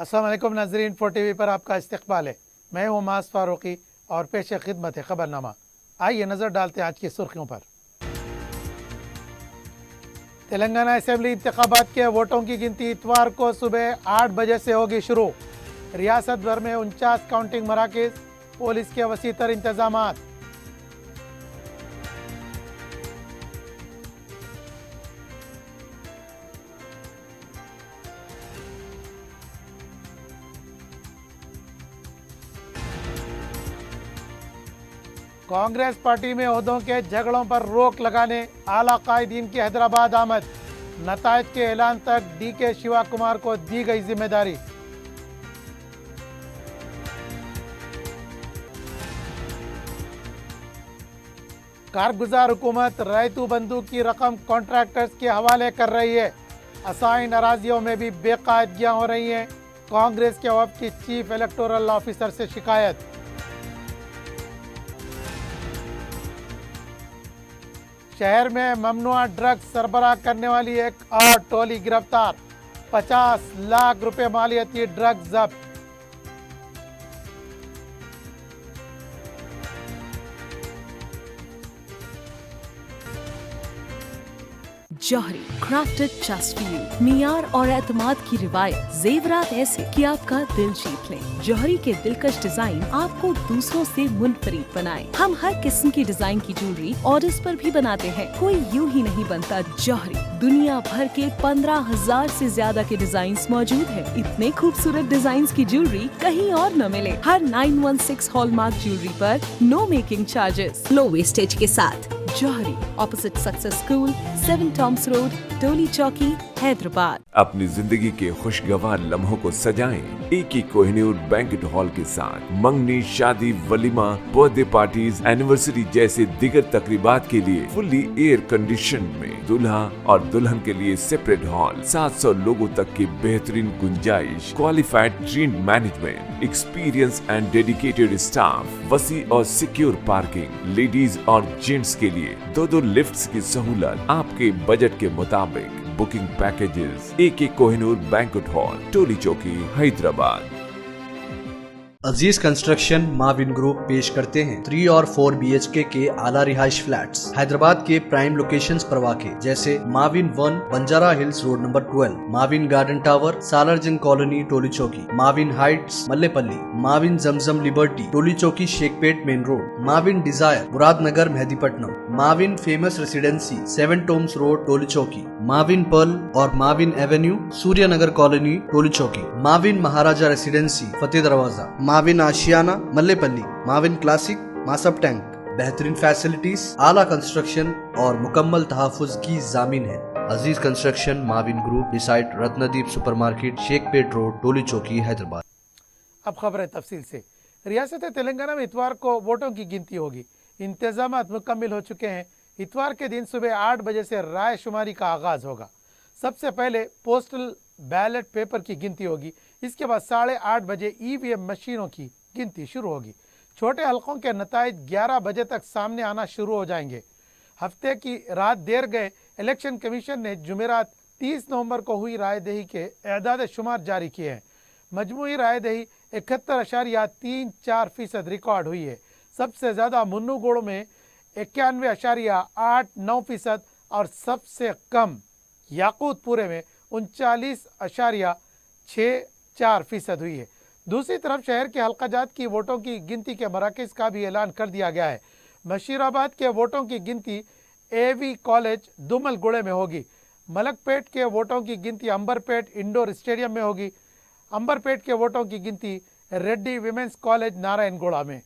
अस्सलाम वालेकुम नाज़रीन, 4TV पर आपका इस्तकबाल है। मैं हूँ मास फारूकी और पेश खिदमत है खबरनामा। आइए नज़र डालते हैं आज की सुर्खियों पर। तेलंगाना असेंबली इंतखाबात के वोटों की गिनती इतवार को सुबह 8 बजे से होगी शुरू। रियासत भर में 49 काउंटिंग मराकज़, पुलिस के वसीतर इंतजामात। कांग्रेस पार्टी में ओहदों के झगड़ों पर रोक लगाने आला कायदीन की हैदराबाद आमद। नतायज के ऐलान तक DK शिवा कुमार को दी गई जिम्मेदारी। कारगुजार हुकूमत रैतू बंधु की रकम कॉन्ट्रैक्टर्स के हवाले कर रही है। असाइन अराजियों में भी बेकायदगियां हो रही हैं। कांग्रेस के वफद की चीफ इलेक्टोरल ऑफिसर से शिकायत। शहर में ममनुआ ड्रग्स सरबराह करने वाली एक और टोली गिरफ्तार। 50 लाख रुपए मालियती ड्रग्स जब्त। जौहरी क्राफ्टेड जस्ट फॉर यू। मियार और एतमाद की रिवायत, जेवरात ऐसे कि आपका दिल जीत लें। जौहरी के दिलकश डिजाइन आपको दूसरों से मुनफरिद बनाए। हम हर किस्म की डिजाइन की ज्वेलरी ऑर्डर्स पर भी बनाते हैं। कोई यूं ही नहीं बनता जौहरी। दुनिया भर के 15,000 से ज्यादा के डिजाइन मौजूद है। इतने खूबसूरत डिजाइन की ज्वेलरी कहीं और न मिले। हर 916 हॉलमार्क ज्वेलरी पर no making charges, low wastage के साथ। जौहरी, opposite success school, 7 Tom's road, Toli Chowki, Hyderabad. अपनी जिंदगी के खुशगवार लम्हों को सजाएं एक ही कोहिनूर बैंक्वेट हॉल के साथ। मंगनी, शादी, वलीमा, बर्थडे पार्टीज, एनिवर्सरी जैसे दिगर तकरीबात के लिए फुल्ली एयर कंडीशन में दूल्हा और दुल्हन के लिए सेपरेट हॉल। 700 लोगों तक की बेहतरीन गुंजाइश, qualified trained management, experience and dedicated staff, वसी और सिक्योर पार्किंग, लेडीज और जेंट्स के लिए 2 लिफ्ट्स की सहूलत आपके बजट के मुताबिक। Booking packages AK Kohinoor banquet hall, Toli Chowki, Hyderabad. Aziz construction Mauvin group पेश करते हैं 3 और 4 BHK के आला रिहाइश फ्लैट्स हैदराबाद के प्राइम लोकेशंस पर वाक़े, जैसे Mauvin 1 Banjara hills road number 12, Mauvin garden tower Salarjung colony Toli Chowki, Mauvin heights Mallepally, Mauvin Zamzam liberty Toli Chowki Shaikpet main road, Mauvin desire Muradnagar Mehdipatnam, Mauvin famous residency 7 Toms road Toli Chowki, Mauvin pearl और Mauvin avenue Suryanagar colony Toli Chowki, Mauvin Maharaja residency Fateh Darwaza, Mauvin Ashiana Mallepally, Mauvin classic Masab tank. बेहतरीन फैसिलिटीज, आला कंस्ट्रक्शन और मुकम्मल तहफ़्फ़ुज़ की जामीन है। Aziz construction Mauvin group, beside Ratnadeep supermarket, Shaikpet road, Toli Chowki, Hyderabad. अब खबरें तफसील से। रियासत तेलंगाना में इतवार को वोटों की गिनती होगी। इंतजाम मुकम्मल हो चुके हैं। इतवार के दिन सुबह 8 बजे से राय शुमारी का आगाज होगा। सबसे पहले पोस्टल बैलेट पेपर की गिनती होगी। इसके बाद 8:30 बजे EVM मशीनों की गिनती शुरू होगी। छोटे हलकों के नताइज 11 बजे तक सामने आना शुरू हो जाएंगे। हफ्ते की रात देर गए इलेक्शन कमीशन ने जुमेरात 30 नवंबर को हुई रायदही के एदाद शुमार जारी किए हैं। मजमूई रायदही 71.34% रिकॉर्ड हुई है। सबसे ज़्यादा मुन्नूगुड़ में 91.89% और सबसे कम याकूतपुरे में 39.64% हुई है। दूसरी तरफ शहर के हल्काजात की वोटों की गिनती के मराकज़ का भी ऐलान कर दिया गया है। मशीराबाद के वोटों की गिनती AV कॉलेज दुमलगुड़े में होगी। मलकपेट के वोटों की गिनती अंबरपेट इंडोर स्टेडियम में होगी। अंबरपेट के वोटों की गिनती रेड्डी विमेंस कॉलेज नारायणगुड़ा में।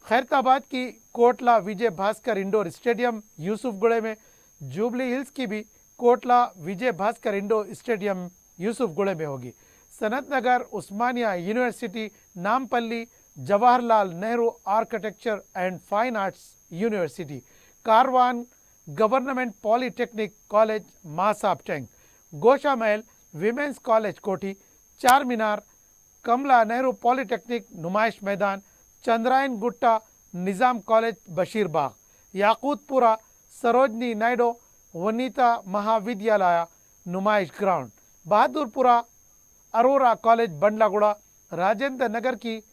खैरताबाद की कोटला विजय भास्कर इंडोर स्टेडियम यूसुफगुड़े में। जुबली हिल्स की भी कोटला विजय भास्कर इंडोर स्टेडियम यूसुफगुड़े में होगी। Sanath Nagar Osmania university, Nampally Jawaharlal Nehru architecture and fine arts university, Karwan government polytechnic college Masab tank, Gosha Mahal women's college कोठी, चार मीनार कमला नेहरू पॉलीटेक्निक नुमाइश मैदान, चंद्रायन गुट्टा निज़ाम कॉलेज बशीरबाग, याकूतपुरा सरोजनी नायडू वनीता महाविद्यालय नुमाइश ग्राउंड, बहादुरपुरा अरोरा कॉलेज बंडलागुड़ा, राजेंद्र नगर की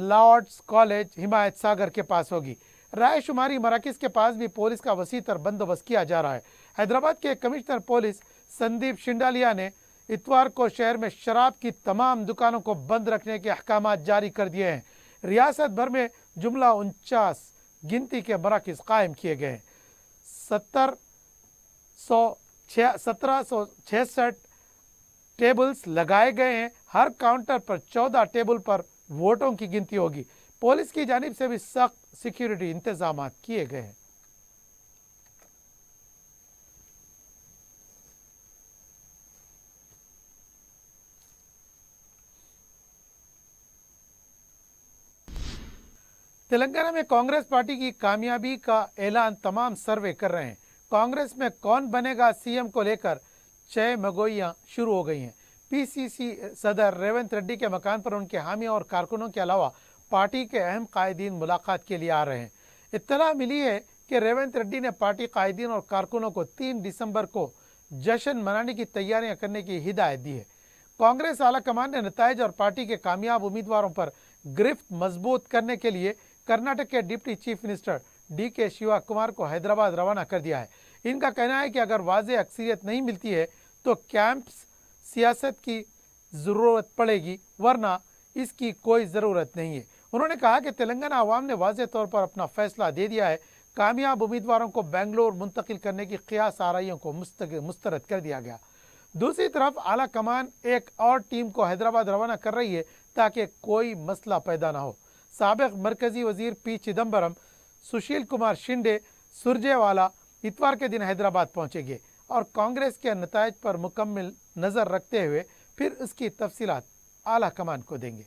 लॉर्ड्स कॉलेज हिमायत सागर के पास होगी। रायशुमारी मराकज के पास भी पुलिस का वसीतर बंदोबस्त किया जा रहा है। हैदराबाद के कमिश्नर पुलिस संदीप शिंडालिया ने इतवार को शहर में शराब की तमाम दुकानों को बंद रखने के अहकाम जारी कर दिए हैं। रियासत भर में जुमला 49 गिनती के मराकज कायम किए गए हैं। 1766 टेबल्स लगाए गए हैं। हर काउंटर पर 14 टेबल पर वोटों की गिनती होगी। पुलिस की जानिब से भी सख्त सिक्योरिटी इंतजाम किए गए हैं। तेलंगाना में कांग्रेस पार्टी की कामयाबी का ऐलान तमाम सर्वे कर रहे हैं। कांग्रेस में कौन बनेगा सीएम को लेकर चयमगोइयां शुरू हो गई हैं। पीसीसी सदर रेवंत रेड्डी के मकान पर उनके हामी और कारकुनों के अलावा पार्टी के अहम कायदीन मुलाकात के लिए आ रहे हैं। इत्तला मिली है कि रेवंत रेड्डी ने पार्टी कायदीन और कारकुनों को 3 दिसंबर को जश्न मनाने की तैयारियां करने की हिदायत दी है। कांग्रेस आलाकमान ने नताइज और पार्टी के कामयाब उम्मीदवारों पर गिरफ्त मजबूत करने के लिए कर्नाटक के deputy chief minister DK Shiva Kumar को हैदराबाद रवाना कर दिया है। इनका कहना है कि अगर वाज़ेह अक्सरियत नहीं मिलती है तो कैंप्स सियासत की ज़रूरत पड़ेगी, वरना इसकी कोई ज़रूरत नहीं है। उन्होंने कहा कि तेलंगाना अवाम ने वाज़ेह तौर पर अपना फैसला दे दिया है। कामयाब उम्मीदवारों को बेंगलोर मुंतकिल करने की क़ियास आराइयों को मुस्तरद कर दिया गया। दूसरी तरफ आला कमान एक और टीम को हैदराबाद रवाना कर रही है ताकि कोई मसला पैदा ना हो। साबिक मरकजी वजीर P चिदम्बरम, सुशील कुमार शिंदे, सुरजेवाला इतवार के दिन हैदराबाद पहुंचेंगे और कांग्रेस के नताइज पर मुकम्मल नजर रखते हुए फिर उसकी तफसीलात आला कमान को देंगे।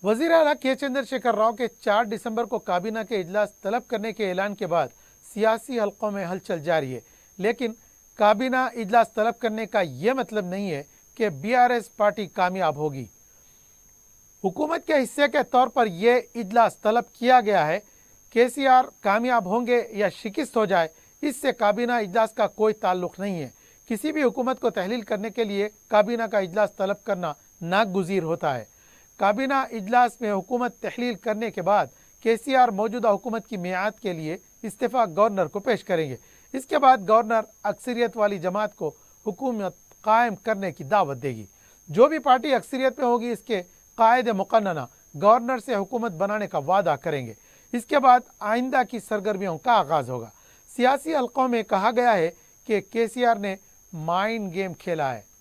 वजीर आला के चंद्रशेखर राव के 4 दिसंबर को काबीना के इजलास तलब करने के ऐलान के बाद सियासी हलकों में हलचल जारी है। लेकिन काबीना इजलास तलब करने का यह मतलब नहीं है कि BRS पार्टी कामयाब होगी। हुकूमत के हिस्से के तौर पर यह इजलास तलब किया गया है। KCR कामयाब होंगे या शिकस्त हो जाए, इससे काबीना इजलास का कोई ताल्लुक नहीं है। किसी भी हुकूमत को तहलील करने के लिए काबीना का इजलास तलब करना नागुज़ीर होता है। काबीना इजलास में हुकूमत तहलील करने के बाद KCR मौजूदा हुकूमत की मियाद के लिए इस्तीफ़ा गवर्नर को पेश करेंगे। इसके बाद गवर्नर अक्सरियत वाली जमात को हुकूमत कायम करने की दावत देगी। जो भी पार्टी अक्सरियत में होगी, इसके कायदे मुकन्नना गवर्नर से हुकूमत बनाने का वादा करेंगे। इसके बाद आइंदा की सरगर्मियों का आगाज़ होगा। सियासी हलकों में कहा गया है कि KCR ने माइंड गेम खेला है।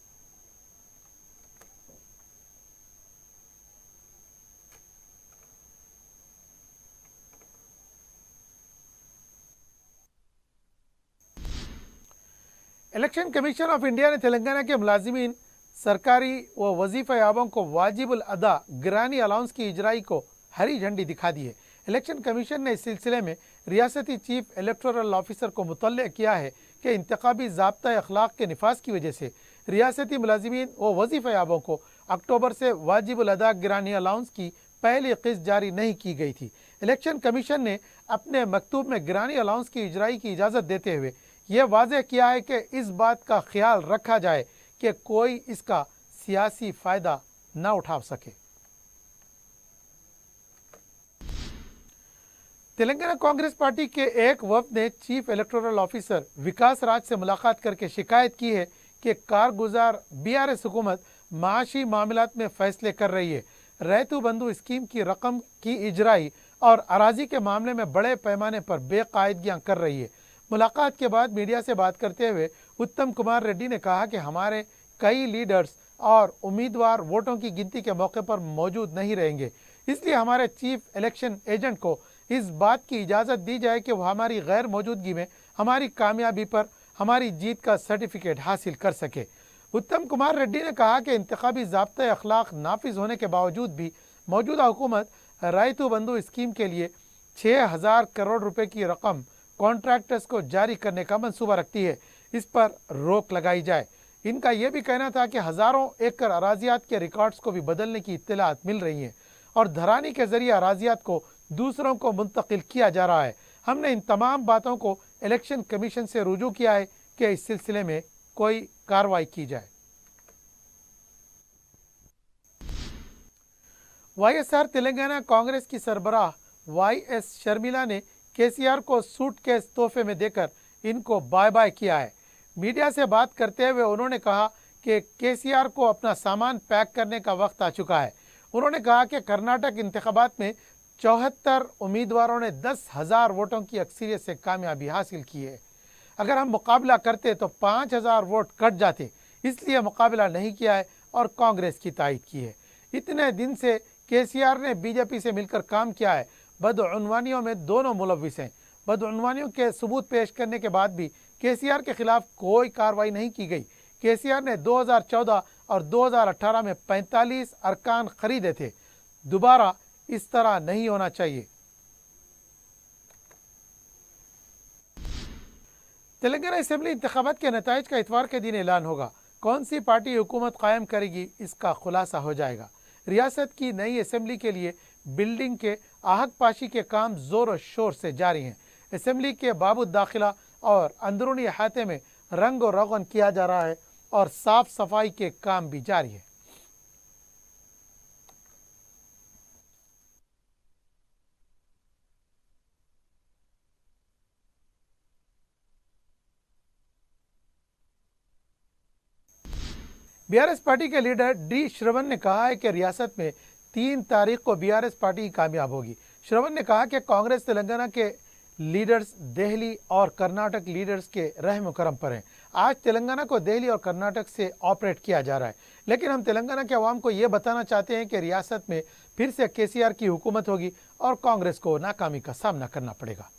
इलेक्शन कमीशन ऑफ इंडिया ने तेलंगाना के मुलाजिमीन, सरकारी व वजीफा याबों को वाजिबुल अदा गिरानी अलाउंस की इजराई को हरी झंडी दिखा दी है। इलेक्शन कमीशन ने इस सिलसिले में रियासती चीफ इलेक्टोरल ऑफिसर को मुतल्ले किया है कि इंतखाबी ज़ाब्ता अखलाक के निफाज की वजह से रियासती मुलाजिमीन व वजीफा याबों को अक्टूबर से वाजिबुल अदा गिरानी अलाउंस की पहली किस्त जारी नहीं की गई थी। इलेक्शन कमीशन ने अपने मकतूब में गिरानी अलाउंस की इजराई की इजाज़त देते हुए यह वाज़ेह किया है कि इस बात का ख्याल रखा जाए कि कोई इसका सियासी फ़ायदा न उठा सके। तेलंगाना कांग्रेस पार्टी के एक वफ्द ने चीफ इलेक्टोरल ऑफिसर विकास राज से मुलाकात करके शिकायत की है कि कारगुजार BRS हुकूमत माशी मामलात में फैसले कर रही है। रैतु बंधु स्कीम की रकम की इजराई और अराजी के मामले में बड़े पैमाने पर बेकायदगियां कर रही है। मुलाकात के बाद मीडिया से बात करते हुए उत्तम कुमार रेड्डी ने कहा कि हमारे कई लीडर्स और उम्मीदवार वोटों की गिनती के मौके पर मौजूद नहीं रहेंगे, इसलिए हमारे चीफ इलेक्शन एजेंट को इस बात की इजाज़त दी जाए कि वह हमारी गैर मौजूदगी में हमारी कामयाबी पर हमारी जीत का सर्टिफिकेट हासिल कर सके। उत्तम कुमार रेड्डी ने कहा कि इंतखाबी ज़ाब्ता अखलाक नाफिज होने के बावजूद भी मौजूदा हुकूमत रैतु बंधु स्कीम के लिए 6000 करोड़ रुपए की रकम कॉन्ट्रैक्टर्स को जारी करने का मंसूबा रखती है। इस पर रोक लगाई जाए। इनका यह भी कहना था कि हज़ारों एकड़ अराजियात के रिकॉर्ड्स को भी बदलने की इत्तलात मिल रही हैं और धरानी के जरिए अराजियात को दूसरों को मुंतकिल किया जा रहा है। हमने इन तमाम बातों को इलेक्शन कमीशन से रुजू किया है कि इस सिलसिले में कोई कार्रवाई की जाए। वाईएसआर तेलंगाना कांग्रेस की सरबराह वाईएस शर्मिला ने केसीआर को सूटकेस तोहफे में देकर इनको बाय बाय किया है। मीडिया से बात करते हुए उन्होंने कहा कि केसीआर को अपना सामान पैक करने का वक्त आ चुका है। उन्होंने कहा कि कर्नाटक इंतखाबात में 74 उम्मीदवारों ने 10,000 वोटों की अक्सरियत से कामयाबी हासिल की है। अगर हम मुकाबला करते तो 5,000 वोट कट जाते, इसलिए मुकाबला नहीं किया है और कांग्रेस की तायद की है। इतने दिन से केसीआर ने बीजेपी से मिलकर काम किया है। बदउनवानियों में दोनों मुलव्विस हैं। बदउनवानियों के सबूत पेश करने के बाद भी केसीआर के खिलाफ कोई कार्रवाई नहीं की गई। केसीआर ने 2014 और 2018 में 45 अरकान खरीदे थे। दोबारा इस तरह नहीं होना चाहिए। तेलंगाना असेंबली इंतखाबात के नताइज का इतवार के दिन ऐलान होगा। कौन सी पार्टी हुकूमत कायम करेगी, इसका खुलासा हो जाएगा। रियासत की नई असेंबली के लिए बिल्डिंग के आहक पाशी के काम जोर और शोर से जारी हैं। असेंबली के बाबू दाखिला और अंदरूनी अहाते में रंग और रोगन किया जा रहा है और साफ सफाई के काम भी जारी है। बीआरएस पार्टी के लीडर डी श्रवण ने कहा है कि रियासत में 3 तारीख को बीआरएस पार्टी कामयाब होगी। श्रवण ने कहा कि कांग्रेस तेलंगाना के लीडर्स दिल्ली और कर्नाटक लीडर्स के रहम करम पर हैं। आज तेलंगाना को दिल्ली और कर्नाटक से ऑपरेट किया जा रहा है, लेकिन हम तेलंगाना के अवाम को ये बताना चाहते हैं कि रियासत में फिर से केसीआर की हुकूमत होगी और कांग्रेस को नाकामी का सामना करना पड़ेगा।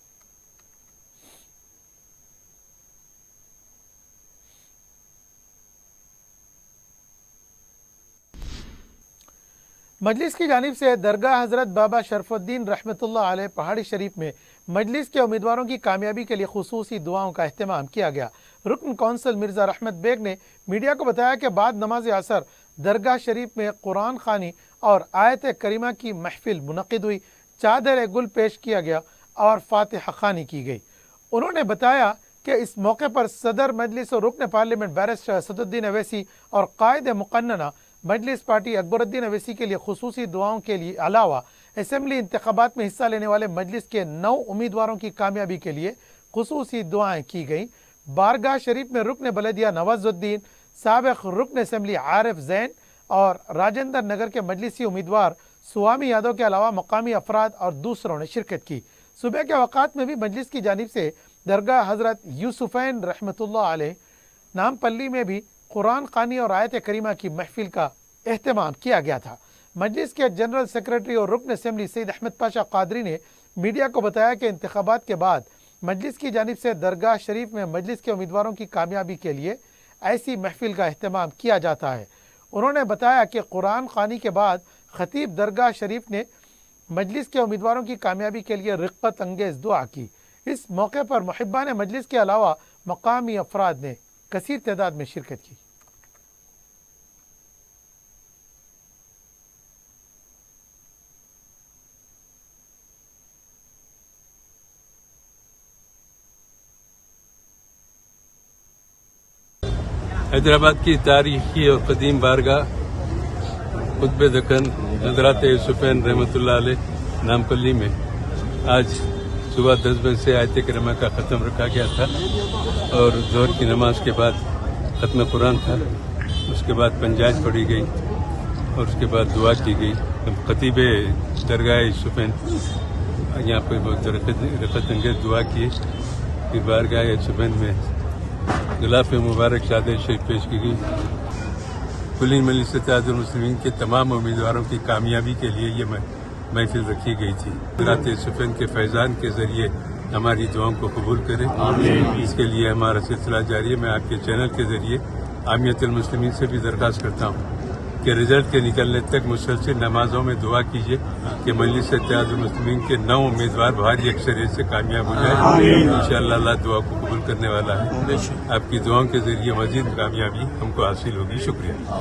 मजलिस की जानिब से दरगाह हजरत बाबा शरफुद्दीन रहमतुल्लाह अलैह पहाड़ी शरीफ में मजलिस के उम्मीदवारों की कामयाबी के लिए खुसूसी दुआओं का अहतमाम किया गया। रुकन कौंसल मिर्ज़ा रहमत बेग ने मीडिया को बताया कि बाद नमाज असर दरगाह शरीफ में कुरान खानी और आयत करीमा की महफिल मुनक़िद हुई, चादर गुल पेश किया गया और फातिहा खानी की गई। उन्होंने बताया कि इस मौके पर सदर मजलिस और रुकन पार्लियामेंट बैरिस्टर असदुद्दीन अवैसी और कायद मुक़न्नना मजलिस पार्टी अकबरुद्दीन अवैसी के लिए खुसूसी दुआओं के लिए अलावा असेंबली इंतखाबात में हिस्सा लेने वाले मजलिस के 9 उम्मीदवारों की कामयाबी के लिए खुसूसी दुआएं की गई। बारगाह शरीफ में रुकन बलदिया नवाजुद्दीन, साबिक़ रुकन असेंबली आरिफ जैन और राजेंद्र नगर के मजलिसी उम्मीदवार स्वामी यादव के अलावा मकामी अफराद और दूसरों ने शिरकत की। सुबह के वक़ात में भी मजलिस की जानिब से दरगाह हजरत यूसुफैन रहमतुल्लाह अलैह नामपल्ली में भी कुरान खानी और आयत करीमा की महफिल का एहतमाम किया गया था। मजलिस के जनरल सेक्रेटरी और रुकन असेंबली सईद अहमद पाशा कादरी ने मीडिया को बताया कि इंतखाबात के बाद मजलिस की जानिब से दरगाह शरीफ में मजलिस के उम्मीदवारों की कामयाबी के लिए ऐसी महफिल का एहतमाम किया जाता है। उन्होंने बताया कि कुरान खानी के बाद खतीब दरगाह शरीफ ने मजलिस के उम्मीदवारों की कामयाबी के लिए रिक्कत अंगेज दुआ की। इस मौके पर मुहिब्बान मजलिस के अलावा मकामी अफराद ने कसीर तादाद में शिरकत की। हैदराबाद की तारीखी और कदीम बारगाह खुतबे दक्कन हजरत यूसुफैन रहमतुल्लाह अलैह नामपल्ली में आज सुबह 10 बजे से आयत करीमा का ख़त्म रखा गया था और ज़ोहर की नमाज के बाद ख़त्म कुरान था। उसके बाद पंजायत पढ़ी गई और उसके बाद दुआ की गई। खतीब दरगाह यूसुफैन यहाँ पर बहुत रफ़त अंगेज़ दुआ किए। फिर बारगाह यूसुफैन में गिलाफ मुबारक चादर शरीफ पेश की गई। कुली मजलिस इत्तेहादुल मुस्लिमीन के तमाम उम्मीदवारों की कामयाबी के लिए ये महफिल रखी गई थी। हज़रत यूसुफैन के फैज़ान के जरिए हमारी दुआओं को कबूल करें, इसके लिए हमारा सिलसिला जारी है। मैं आपके चैनल के जरिए आमियतुल मुस्लिमीन से भी दरख्वास्त करता हूँ कि रिजल्ट के निकलने तक मुसलसल नमाजों में दुआ कीजिए कि मजलिस इत्तेहादुल मुस्लिमीन के 9 उम्मीदवार भारी अक्सरियत से कामयाब हो जाए। इंशाअल्लाह अल्लाह दुआ को कबूल करने वाला है। आपकी दुआओं के जरिए मजीद कामयाबी हमको हासिल होगी। शुक्रिया।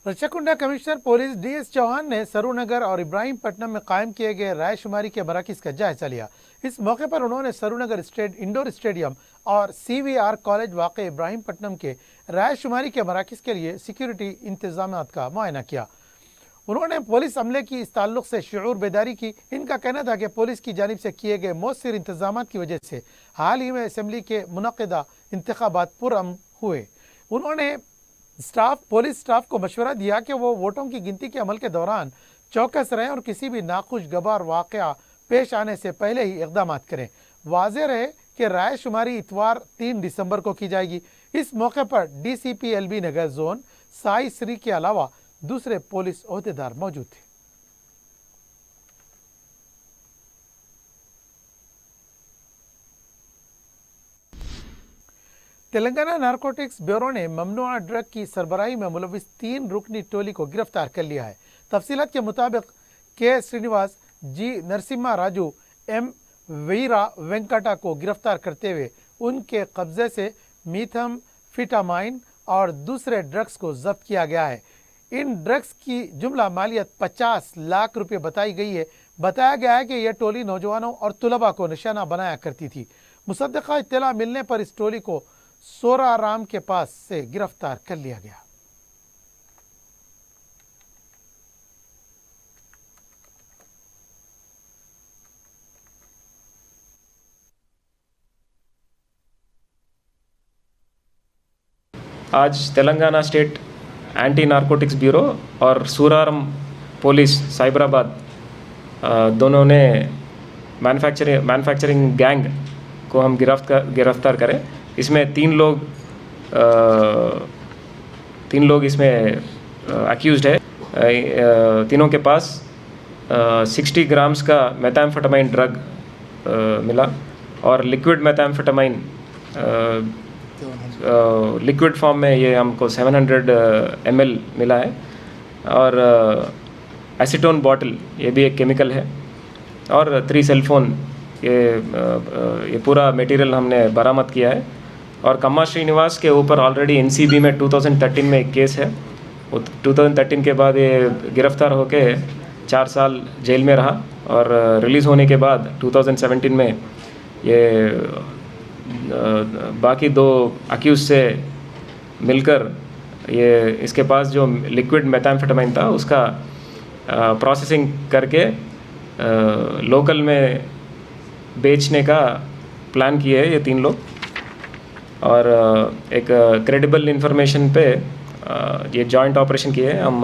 रचकुंडा कमिश्नर पुलिस DS चौहान ने सरूनगर और इब्राहिमपट्टनम में कायम किए गए रायशुमारी के मराकज़ का जायजा लिया। इस मौके पर उन्होंने सरूनगर इंडोर स्टेडियम और CVR कॉलेज वाक़ इब्राहिमपट्टनम के रायशुमारी के मराकज़ के लिए सिक्योरिटी इंतजामात का मुआयना किया। उन्होंने पुलिस अमले की इस ताल्लुक से शऊर बेदारी की। इनका कहना था कि पुलिस की जानिब से किए गए मौसर इंतजामात की वजह से हाल ही में असम्बली के मुनक़दा इंतखाबात पुरअमन हुए। उन्होंने पुलिस स्टाफ को मशवरा दिया कि वो वोटों की गिनती के अमल के दौरान चौकस रहें और किसी भी नाखुशगवार वाक़या पेश आने से पहले ही इक़दाम करें। वाज़ेह रहे कि रायशुमारी इतवार 3 दिसंबर को की जाएगी। इस मौके पर DCP LB नगर जोन साई श्री के अलावा दूसरे पुलिस ओहदेदार मौजूद थे। तेलंगाना नारकोटिक्स ब्यूरो ने ममनुआ ड्रग की सरबराही में मुलविस 3 रुकनी टोली को गिरफ्तार कर लिया है। तफसीलात के मुताबिक K Srinivas, G Narasimha Raju, M वीरा वेंकटा को गिरफ्तार करते हुए उनके कब्जे से मीथाम्फेटामाइन और दूसरे ड्रग्स को जब्त किया गया है। इन ड्रग्स की जुमला मालियत 50 लाख रुपए बताई गई है। बताया गया है कि यह टोली नौजवानों और तुलबा को निशाना बनाया करती थी। मुसद्दका इत्तला मिलने पर इस टोली को सोराराम के पास से गिरफ्तार कर लिया गया। आज Telangana state anti narcotics bureau और सूरारम पुलिस साइबराबाद दोनों ने मैन्युफैक्चरिंग गैंग को हम गिरफ्तार करें। इसमें 3 लोग इसमें अक्यूज्ड है। तीनों के पास 60 ग्राम्स का मेथाम्फेटामाइन ड्रग मिला और लिक्विड मेथाम्फेटामाइन लिक्विड फॉर्म में ये हमको 700 ml मिला है और एसीटोन बॉटल ये भी एक केमिकल है और 3 सेलफोन ये पूरा मटेरियल हमने बरामद किया है। और कम्मा श्रीनिवास के ऊपर ऑलरेडी NCB में 2013 में एक केस है। 2013 के बाद ये गिरफ्तार होके 4 साल जेल में रहा और रिलीज़ होने के बाद 2017 में ये बाकी 2 अक्यूज से मिलकर ये इसके पास जो लिक्विड मेथाम्फेटामाइन था उसका प्रोसेसिंग करके लोकल में बेचने का प्लान किए हैं ये 3 लोग। और एक क्रेडिबल इंफॉर्मेशन पे ये जॉइंट ऑपरेशन किए हैं हम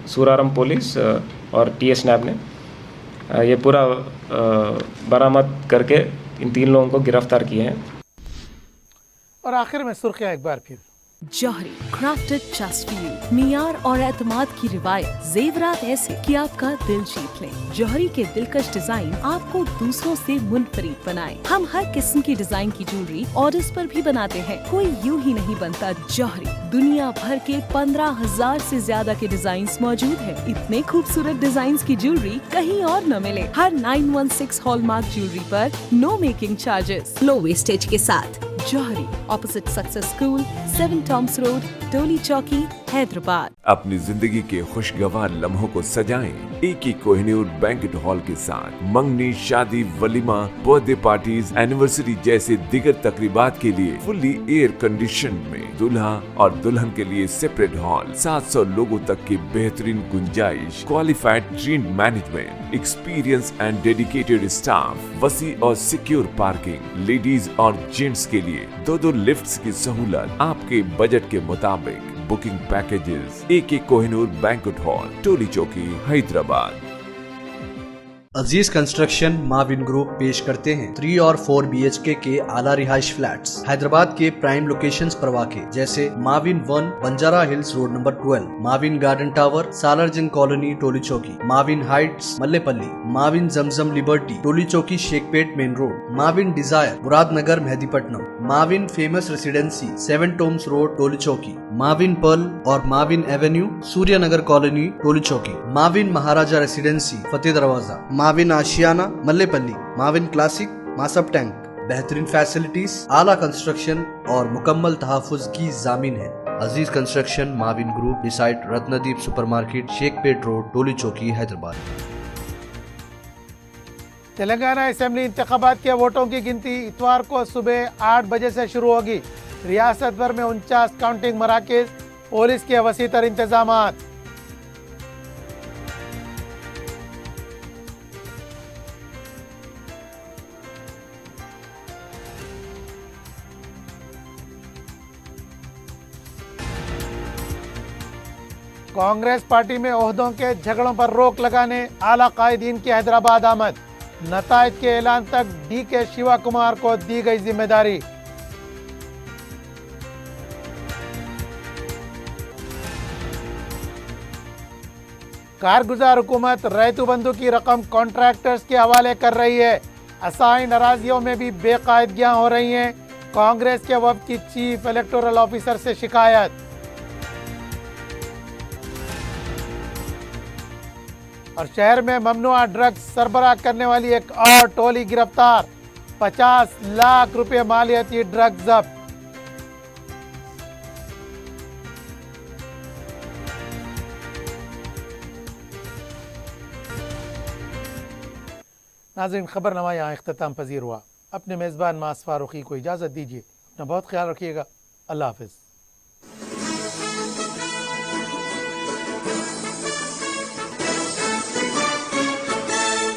सूरारम पुलिस और TS नैब ने। ये पूरा बरामद करके इन 3 लोगों को गिरफ्तार किए हैं। और आखिर में सुर्खियां एक बार फिर। जौहरी क्राफ्टेड जस्ट फॉर यू, मियार और एतमाद की रिवायत, जेवरात ऐसे कि आपका दिल जीत लें। जौहरी के दिलकश डिजाइन आपको दूसरों से मुनफरिद बनाए। हम हर किस्म की डिजाइन की ज्वेलरी ऑर्डर्स पर भी बनाते हैं। कोई यूं ही नहीं बनता। जौहरी दुनिया भर के 15,000 से ज्यादा के डिजाइन मौजूद है। इतने खूबसूरत डिजाइन की ज्वेलरी कहीं और न मिले। हर 916 हॉलमार्क ज्वेलरी पर no making charges, low wastage के साथ। जौहरी, opposite success school, 7 Tom's road, Toli Chowki, Hyderabad. अपनी जिंदगी के खुशगवार लम्हों को सजाएं एक ही कोहिनूर बैंक्वेट हॉल के साथ। मंगनी, शादी, वलीमा, बर्थडे पार्टीज, एनिवर्सरी जैसे दिगर तकरीबात के लिए फुल्ली एयर कंडीशन में दूल्हा और दुल्हन के लिए सेपरेट हॉल, 700 लोगों तक की बेहतरीन गुंजाइश, qualified train management, experience and dedicated staff, वसी और सिक्योर पार्किंग, लेडीज और जेंट्स के लिए 2 लिफ्ट्स की सहूलत आपके बजट के मुताबिक। Booking packages AK Kohinoor banquet hall, Toli Chowki, Hyderabad. Aziz construction Mauvin group पेश करते हैं 3 और 4 BHK के आला रिहाइश फ्लैट्स हैदराबाद के प्राइम लोकेशंस पर वाक़े जैसे Mauvin 1 Banjara hills road number 12, Mauvin garden tower Salarjung colony Toli Chowki, Mauvin heights Mallepally, Mauvin Zamzam liberty Toli Chowki Shaikpet main road, Mauvin desire Muradnagar Mehdipatnam, Mauvin famous residency 7 Tom's road Toli Chowki, Mauvin pearl और Mauvin avenue, Suryanagar colony, Toli Chowki, Mauvin Maharaja residency, Fateh Darwaza, Mauvin Ashiana, Mallepally, Mauvin classic, Masab tank. बेहतरीन फैसिलिटीज, आला कंस्ट्रक्शन और मुकम्मल तहफ़्फ़ुज़ की जामीन है। Aziz construction, Mauvin group, beside Ratnadeep supermarket, Shaikpet road, Toli Chowki, Hyderabad. Telangana assembly इंतखाबात के वोटों की गिनती इतवार को सुबह 8 बजे से शुरू होगी। रियासत भर में 49 काउंटिंग मराकज़, पुलिस के वसीतर इंतजामात। कांग्रेस पार्टी में ओहदों के झगड़ों पर रोक लगाने आला कायदीन की हैदराबाद आमद। नताइज के ऐलान तक DK शिवा कुमार को दी गई जिम्मेदारी। कारगुजार हुकूमत रैतु बंधु की रकम कॉन्ट्रैक्टर्स के हवाले कर रही है। असाइन अराजियों में भी बेकायदगियां हो रही हैं। कांग्रेस के वफद की चीफ इलेक्टोरल ऑफिसर से शिकायत। और शहर में ममनुआ ड्रग्स सरबराह करने वाली एक और टोली गिरफ्तार। 50 लाख रुपए मालियती ड्रग्स जब्त। नाज़रीन, खबरनामा यहाँ इख्तिताम पजीर हुआ। अपने मेज़बान मास फारूकी को इजाज़त दीजिए। अपना बहुत ख्याल रखिएगा। अल्लाह हाफ़िज़।